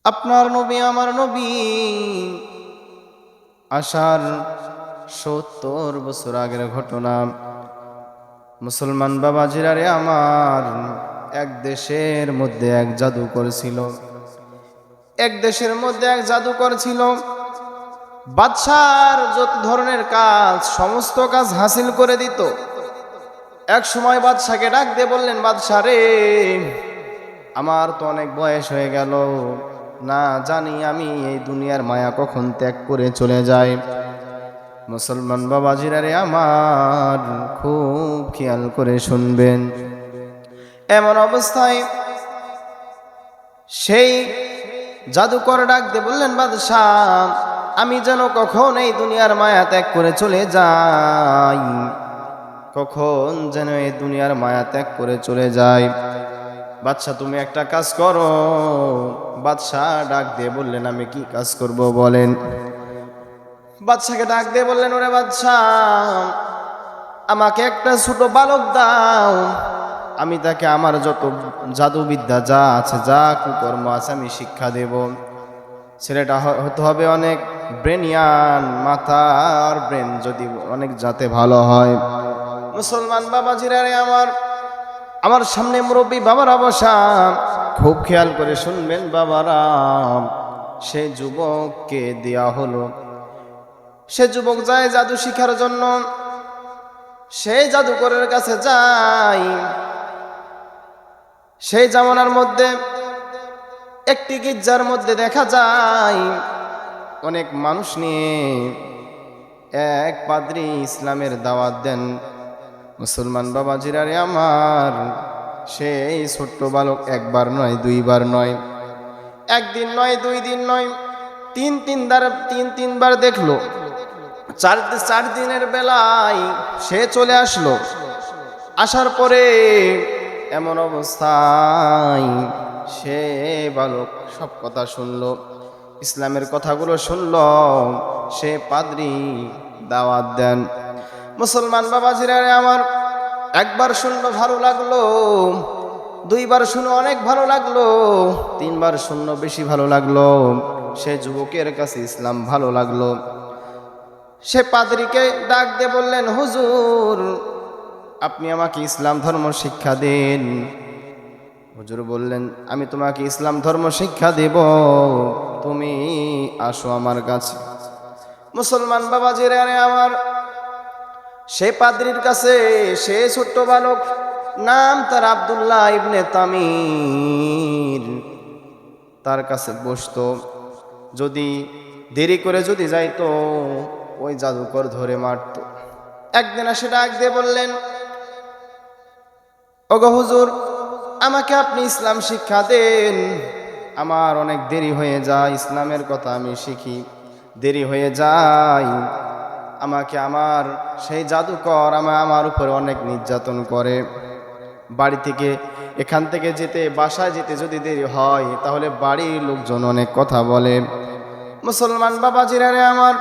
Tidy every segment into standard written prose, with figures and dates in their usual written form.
আপনার নবী আমার নবী আসার ৭০ বছর আগের ঘটনা। মুসলমান বাবাজিরা রে আমার, এক দেশের মধ্যে এক জাদুকর ছিল। এক দেশের মধ্যে এক জাদুকর ছিল। বাদশার যত ধরনের কাজ, সমস্ত কাজ হাসিল করে দিত। এক সময় বাদশাকে ডাক দিয়ে বললেন, বাদশা রে, আমার তো অনেক বয়স হয়ে গেল, না জানি আমি এই দুনিয়ার মায়া কখন ত্যাগ করে চলে যাই। মুসলমান বাবাজিরা রে আমার, খুব খেয়াল করে শুনবেন। এমন অবস্থায় সেই জাদুকর ডাক দিয়ে বললেন, বাদশাহ, আমি যেন কখন এই দুনিয়ার মায়া ত্যাগ করে চলে যাই, কখন যেন এই দুনিয়ার মায়া ত্যাগ করে চলে যাই। বাদশা, তুমি একটা কাজ করো। বাদশাহ ডাক দিয়ে বললেন, আমি কি কাজ করব বলেন। বাদশাকে ডাক দিয়ে বললেন, ওরে বাদশাহ, আমাকে একটা ছোট বালক দাও, আমি তাকে আমার যত জাদুবিদ্যা যা আছে, যা কুকর্ম আছে, আমি শিক্ষা দেব। ছেলেটা হতে হবে অনেক ব্রেনিয়ান, মাথার ব্রেন যদি অনেক যাতে ভালো হয়। মুসলমান বাবাজিরা রে আমার, আমার সামনে মুরব্বী বাবারা বসা, খুব খেয়াল করে শুনবেন বাবারা। সে যুবককে দেয়া হলো। সে যুবক যায় জাদু শিখার জন্য। সেই জাদুকরের কাছে যায়। সেই জামানার মধ্যে একটি গির্জার মধ্যে দেখা যায় অনেক মানুষ নিয়ে এক পাদ্রী ইসলামের দাওয়াত দেন। মুসলমান বাবাজিরা রে আমার, সেই ছোট্ট বালক একবার নয়, দুইবার নয়, একদিন নয়, দুই দিন নয়, তিনবার দেখলো। চার দিনের বেলায় সে চলে আসলো। আসার পরে এমন অবস্থায় সে বালক সব কথা শুনলো, ইসলামের কথাগুলো শুনলো। সে পাদ্রী দাওয়াত দেন। মুসলমান বাবাজিরা রে আমার, একবার শুনলো ভালো লাগলো, দুইবার শুনে অনেক ভালো লাগলো, তিনবার শুনলো বেশি ভালো লাগলো। সে যুবকের কাছে ইসলাম ভালো লাগলো। সে পাদ্রীকে ডাক দিয়ে বললেন, হুজুর, আপনি আমাকে ইসলাম ধর্ম শিক্ষা দিন। হুজুর বললেন, আমি তোমাকে ইসলাম ধর্ম শিক্ষা দেব, তুমি আসো আমার কাছে। মুসলমান বাবাজিরা রে আমার, সে পাদ্রীর কাছে, সে ছোট্ট বালক, নাম তার আব্দুল্লাহ ইবনে তামির, তার কাছে বসতো। যদি দেরি করে যদি যাইতো, ওই জাদুকর ধরে মারত। একদিন এসে ডাক দিয়ে বললেন, ওগো হুজুর, আমাকে আপনি ইসলাম শিক্ষা দেন, আমার অনেক দেরি হয়ে যায়, ইসলামের কথা আমি শিখি, দেরি হয়ে যায়। আমাকে আমার সেই জাদুকর আমার উপরে অনেক নির্যাতন করে। বাড়ি থেকে, এখান থেকে যেতে, বাসায় যেতে যদি দেরি হয়, তাহলে বাড়ির লোকজন অনেক কথা বলে। মুসলমান বাবাজিরা রে আমার,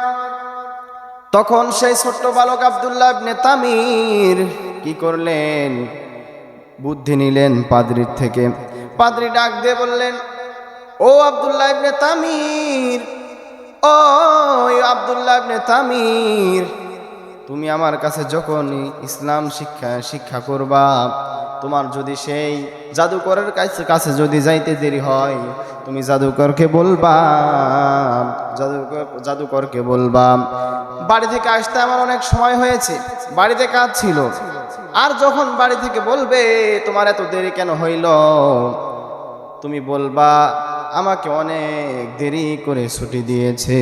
তখন সেই ছোট্ট বালক আব্দুল্লাহ ইবনে তামির কি করলেন, বুদ্ধি নিলেন পাদ্রীর থেকে। পাদ্রী ডাক দিয়ে বললেন, ও আব্দুল্লাহ ইবনে তামির, ও আব্দুল্লাহ ইবনে তামির, তুমি আমার কাছে যখন ইসলাম শিক্ষা করবা, তোমার যদি সেই জাদুকরের কাছে যদি যাইতে দেরি হয়, তুমি জাদুকরকে বলবা, জাদুকরকে বলবা, বাড়ি থেকে আসতে আমার অনেক সময় হয়েছে, বাড়িতে কাজ ছিল। আর যখন বাড়ি থেকে বলবে তোমার এত দেরি কেন হইল, তুমি বলবা আমাকে অনেক দেরি করে ছুটি দিয়েছে।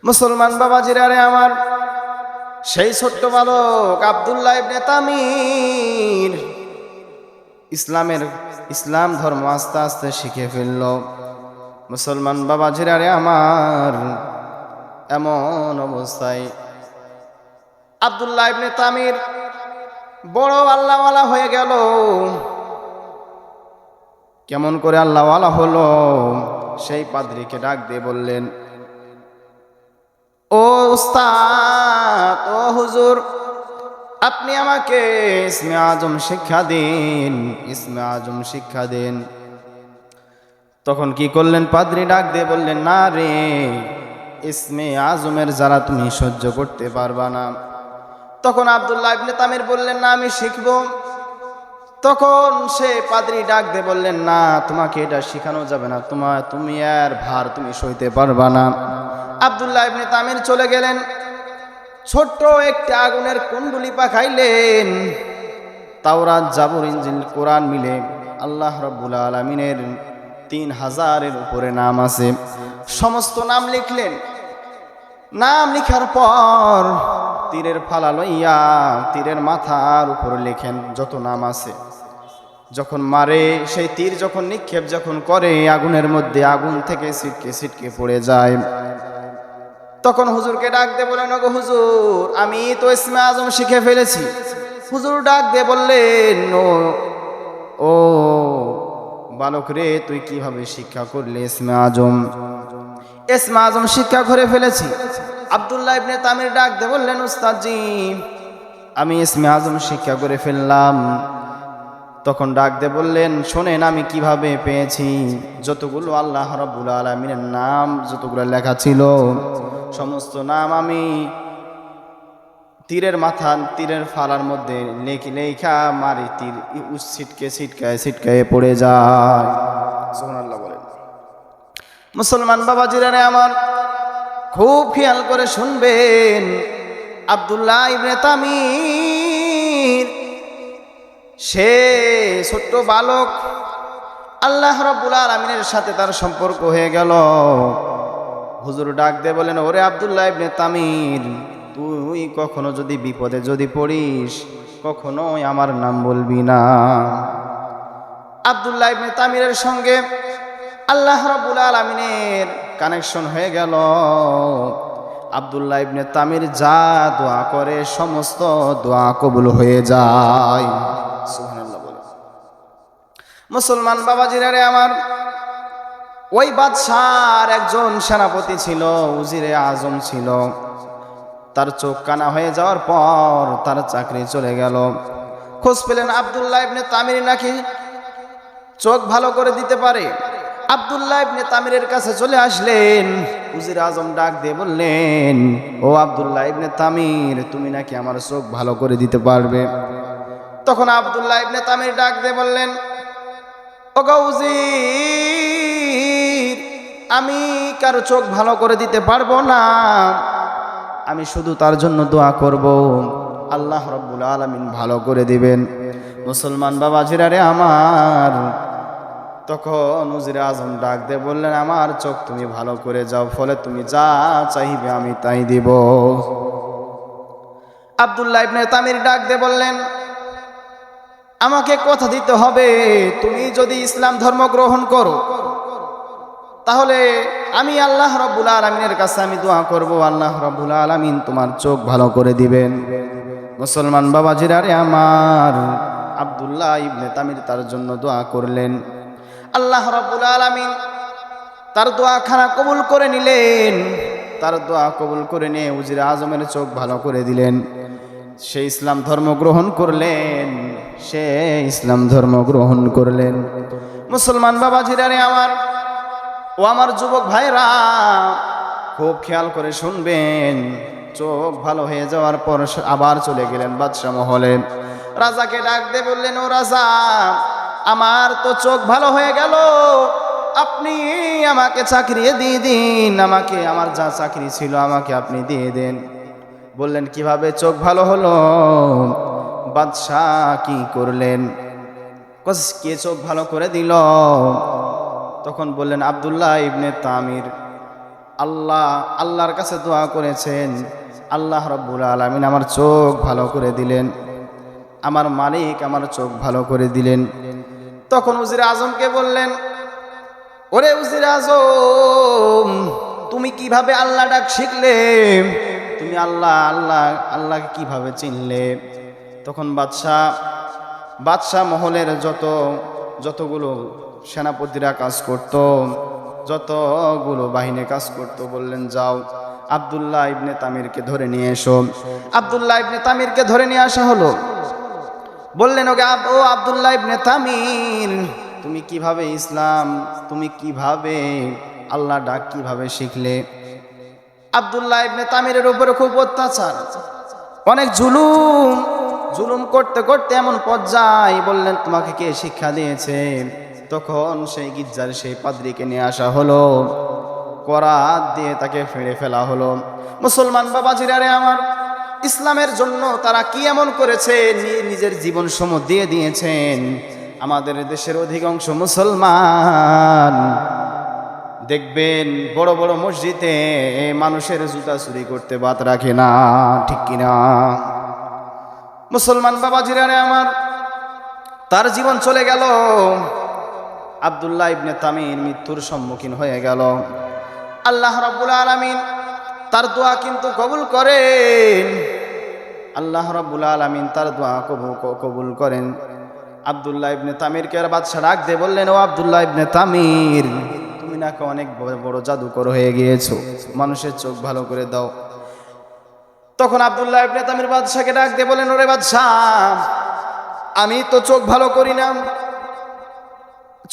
মুসলমান বাবাজিরা রে আমার, সেই ছোট্ট বালক আব্দুল্লাহ ইবনে তামির ইসলাম ধর্ম আস্তে আস্তে শিখে ফেলল। মুসলমান বাবাজিরা রে আমার, এমন অবস্থায় আব্দুল্লাহ ইবনে তামির বড় আল্লাহওয়ালা হয়ে গেল। কেমন করে আল্লাহওয়ালা হলো, সেই পাদ্রীকে ডাক দিয়ে বললেন, ও উস্তাদ, ও হুজুর, আপনি আমাকে ইসমে আজম শিক্ষা দিন, ইসমে আজম শিক্ষা দিন। তখন কি করলেন? পাদ্রী ডাক দিয়ে বললেন, না রে, ইসমে আজমের যারা তুমি সহ্য করতে পারবা না। তখন আব্দুল্লাহ ইবনে তামির বললেন, না আমি শিখব। তখন সে পাদ্রী ডাক দিয়ে বললেন, না তোমাকে এটা শেখানো যাবে না, তুমি আর ভার তুমি সইতে পারবা না। আব্দুল্লাহ ইবনে তামির চলে গেলেন, ছোট্ট একটি আগুনের কুণ্ডুলি পাকাইলেন। তাওরাত, জাবুর, ইনজিল, কোরআন মিলে আল্লাহ রাব্বুল আলামিনের 3000-এর উপরে নাম আছে। সমস্ত নাম লিখলেন। নাম লিখার পর তীরের ফালা লইয়া তীরের মাথার উপর লেখেন যত নাম আছে। যখন মারে, সেই তীর যখন নিক্ষেপ যখন করে, আগুনের মধ্যে আগুন থেকে ছিটকে ছিটকে পড়ে যায়। তখন হুজুরকে ডাক দিয়ে বলেন, ওগো হুজুর, আমি তো ইসমে আজম শিখে ফেলেছি। হুজুর ডাক দিয়ে বললেন, ও বালক রে, তুই কিভাবে শিক্ষা করলে ইসমে আজম? ইসমে আজম শিক্ষা করে ফেলেছি। আব্দুল্লাহ ইবনে তামির ডাক দিয়ে বললেন, উস্তাদজি, আমি ইসমে আজম শিক্ষা করে ফেললাম। তখন ডাক দিয়ে বললেন, শোনেন আমি কিভাবে পেয়েছি। যতগুলো আল্লাহ রাব্বুল আলামিনের নাম যতগুলো লেখা ছিল, সমস্ত নাম আমি তীরের মাথা, তীরের ফালার মধ্যে লেখা মারি, তীর ছিটকায় পড়ে যায়। সুবহানাল্লাহ বলেন। মুসলমান বাবাজিরা আমার, খুব খেয়াল করে শুনবেন। আব্দুল্লাহ ইবনে তামির, সে ছোট্ট বালক, আল্লাহ রাব্বুল আলামিনের সাথে তার সম্পর্ক হয়ে গেল। হুজুর ডাক দিয়ে বলেন, ওরে আব্দুল্লাহ ইবনে তামির, তুই কখনো যদি বিপদে যদি পড়িস, কখনোই আমার নাম বলবি না। আব্দুল্লাহ ইবনে তামিরের সঙ্গে আল্লাহ রাব্বুল আলামিনের কানেকশন হয়ে গেল। আব্দুল্লাহ ইবনে তামির যা দোয়া করে, সমস্ত দোয়া কবুল হয়ে যায়। সুবহানাল্লাহ বলে। মুসলমান বাবাজিরা আমার, ওই বাদশার একজন সেনাপতি ছিল, উজিরে আজম ছিল। তার চোখ কানা হয়ে যাওয়ার পর তার চাকরি চলে গেল। খোঁজ পেলেন আব্দুল্লাহ ইবনে তামির নাকি চোখ ভালো করে দিতে পারে। আব্দুল্লাহ ইবনে তামিরের কাছে চলে আসলেন। উজির আজম ডাক দিয়ে বললেন, ও আব্দুল্লাহ ইবনে তামির, তুমি নাকি আমার চোখ ভালো করে দিতে পারবে। তখন আব্দুল্লাহ ইবনে তামির ডাক দিয়ে বললেন, ওগো উজির, আমি কারো চোখ ভালো করে দিতে পারবো না, আমি শুধু তার জন্য দোয়া করব, আল্লাহ রাব্বুল আলামিন ভালো করে দিবেন। মুসলমান বাবাজিরা রে আমার, তখন উজিরে আজম ডাক দিয়ে বললেন, আমার চোখ তুমি ভালো করে যাও, ফলে তুমি যা চাইবে আমি তাই দিব। আব্দুল্লাহ ইবনে তামির ডাক দিয়ে বললেন, আমাকে কথা দিতে হবে, তুমি যদি ইসলাম ধর্ম গ্রহণ করো, তাহলে আমি আল্লাহ রাব্বুল আলামিনের কাছে আমি দোয়া করব, আল্লাহ রাব্বুল আলামিন তোমার চোখ ভালো করে দিবেন। মুসলমান বাবাজিরা রে আমার, আব্দুল্লাহ ইবনে তামির তার জন্য দোয়া করলেন। আল্লাহ রাব্বুল আলামিন তার দোয়াখানা কবুল করে নিলেন। তার দোয়া কবুল করে নিয়ে উজিরে আজমের চোখ ভালো করে দিলেন। সে ইসলাম ধর্ম গ্রহণ করলেন। মুসলমান বাবাজিরা রে আমার, ও আমার যুবক ভাইরা, খুব খেয়াল করে শুনবেন। চোখ ভালো হয়ে যাওয়ার পর আবার চলে গেলেন বাদশা মহলে। রাজাকে ডাক দিয়ে বললেন, ও রাজা, আমার তো চোখ ভালো হয়ে গেল, আপনি আমাকে চাকরি দিয়ে দিন, আমাকে আমার যা চাকরি ছিল আমাকে আপনি দিয়ে দেন। বললেন, কিভাবে চোখ ভালো হলো? বাদশাহ কি করলেন? কে চোখ ভালো করে দিল? তখন বললেন, আব্দুল্লাহ ইবনে তামির আল্লাহর কাছে দোয়া করেছেন, আল্লাহ রাব্বুল আলামিন আমার চোখ ভালো করে দিলেন, আমার মালিক আমার চোখ ভালো করে দিলেন। তখন উজির আজমকে বললেন, ওরে উজির আজম, তুমি কিভাবে আল্লাহ ডাক শিখলে? তুমি আল্লাহকে কিভাবে চিনলে? তখন বাদশাহ মহলের যতগুলো সেনাপতিরা কাজ করত, যতগুলো বাহিনী কাজ করত, বললেন, যাও আব্দুল্লাহ ইবনে তামিরকে ধরে নিয়ে এসো। আব্দুল্লাহ ইবনে তামিরকে ধরে নিয়ে আসা হলো। বললেন, ও আব্দুল্লাহ ইবনে তামির, তুমি কিভাবে ইসলাম, তুমি কিভাবে আল্লাহ ডাক কিভাবে শিখলে? আব্দুল্লাহ ইবনে তামিরের উপরে খুব অত্যাচার, অনেক জুলুম করতে করতে এমন পর্যায়ে বললেন, তোমাকে কে শিক্ষা দিয়েছে? তখন সেই গির্জার সেই পাদ্রীকে নিয়ে আসা হলো, করাত দিয়ে তাকে ফেড়ে ফেলা হলো। মুসলমান বাবাজিরা রে আমার, ইসলামের জন্য তারা কি এমন করেছে, নিজের জীবন সমুখ দিয়ে দিয়েছেন। আমাদের দেশের অধিকাংশ মুসলমান দেখবেন বড় বড় মসজিদে মানুষের জুতা চুরি করতে বাদ রাখে না, ঠিক কিনা? মুসলমান বাবাজিরা রে আমার, তার জীবন চলে গেল। আব্দুল্লাহ ইবনে তামির মৃত্যুর সম্মুখীন হয়ে গেল। আল্লাহ রাব্বুল আলামিন তার দোয়া কিন্তু কবুল করেন। আল্লাহ রাব্বুল আলামিন তার দোয়া কবুল করেন। আব্দুল্লাহ ইবনে তামিরকে আর বাদশা ডাক দিয়ে বললেন, ও আব্দুল্লাহ ইবনে তামির, তুমি নাকি অনেক বড় জাদুকর হয়ে গিয়েছো, মানুষের চোখ ভালো করে দাও। তখন আব্দুল্লাহ ইবনে তামির বাদশাকে ডাক দিয়ে বলেন, ওরে বাদশা, আমি তো চোখ ভালো করি না,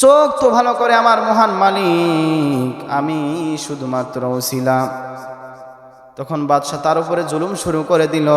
চোখ তো ভালো করে আমার মহান মালিক, আমি শুধুমাত্র ওসিলা। তখন বাদশা তার উপরে জুলুম শুরু করে দিল।